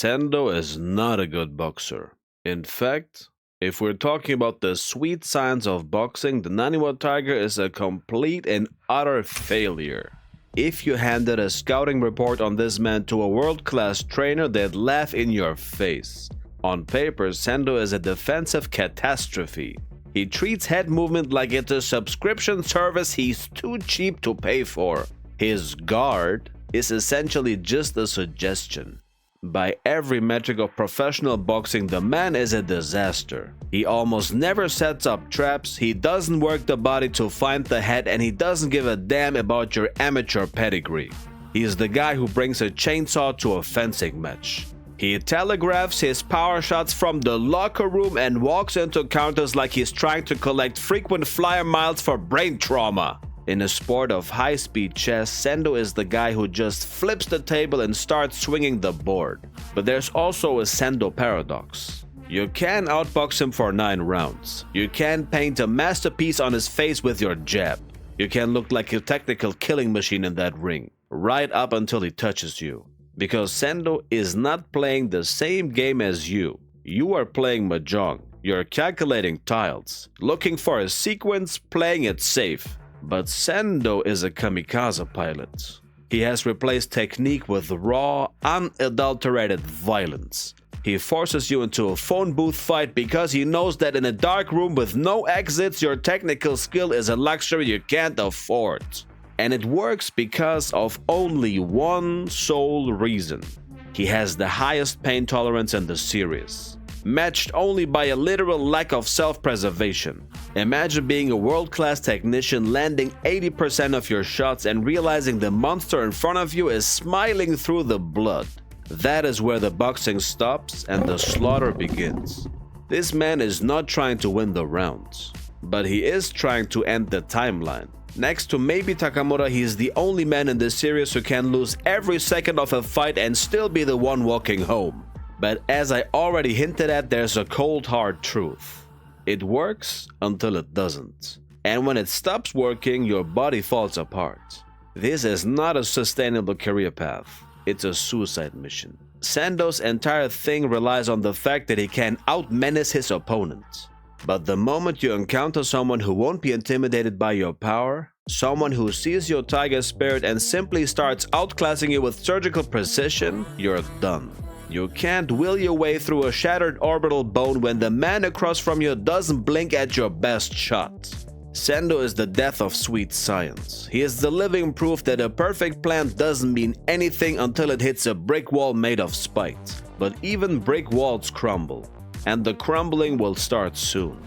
Sendo is not a good boxer. In fact, if we're talking about the sweet science of boxing, the Naniwa Tiger is a complete and utter failure. If you handed a scouting report on this man to a world-class trainer, they'd laugh in your face. On paper, Sendo is a defensive catastrophe. He treats head movement like it's a subscription service he's too cheap to pay for. His guard is essentially just a suggestion. By every metric of professional boxing, the man is a disaster. He almost never sets up traps, he doesn't work the body to find the head, and he doesn't give a damn about your amateur pedigree. He's the guy who brings a chainsaw to a fencing match. He telegraphs his power shots from the locker room and walks into counters like he's trying to collect frequent flyer miles for brain trauma. In a sport of high-speed chess, Sendo is the guy who just flips the table and starts swinging the board. But there's also a Sendo paradox. You can outbox him for 9 rounds. You can paint a masterpiece on his face with your jab. You can look like a technical killing machine in that ring, right up until he touches you. Because Sendo is not playing the same game as you. You are playing mahjong. You're calculating tiles, looking for a sequence, playing it safe. But Sendo is a kamikaze pilot. He has replaced technique with raw, unadulterated violence. He forces you into a phone booth fight because he knows that in a dark room with no exits, your technical skill is a luxury you can't afford. And it works because of only one sole reason. He has the highest pain tolerance in the series, matched only by a literal lack of self-preservation. Imagine being a world-class technician, landing 80% of your shots and realizing the monster in front of you is smiling through the blood. That is where the boxing stops and the slaughter begins. This man is not trying to win the rounds, but he is trying to end the timeline. Next to maybe Takamura, he is the only man in this series who can lose every second of a fight and still be the one walking home. But as I already hinted at, there's a cold hard truth. It works until it doesn't. And when it stops working, your body falls apart. This is not a sustainable career path. It's a suicide mission. Sendo's entire thing relies on the fact that he can out-menace his opponent. But the moment you encounter someone who won't be intimidated by your power, someone who sees your tiger spirit and simply starts outclassing you with surgical precision, you're done. You can't will your way through a shattered orbital bone when the man across from you doesn't blink at your best shot. Sendo is the death of sweet science. He is the living proof that a perfect plan doesn't mean anything until it hits a brick wall made of spite. But even brick walls crumble, and the crumbling will start soon.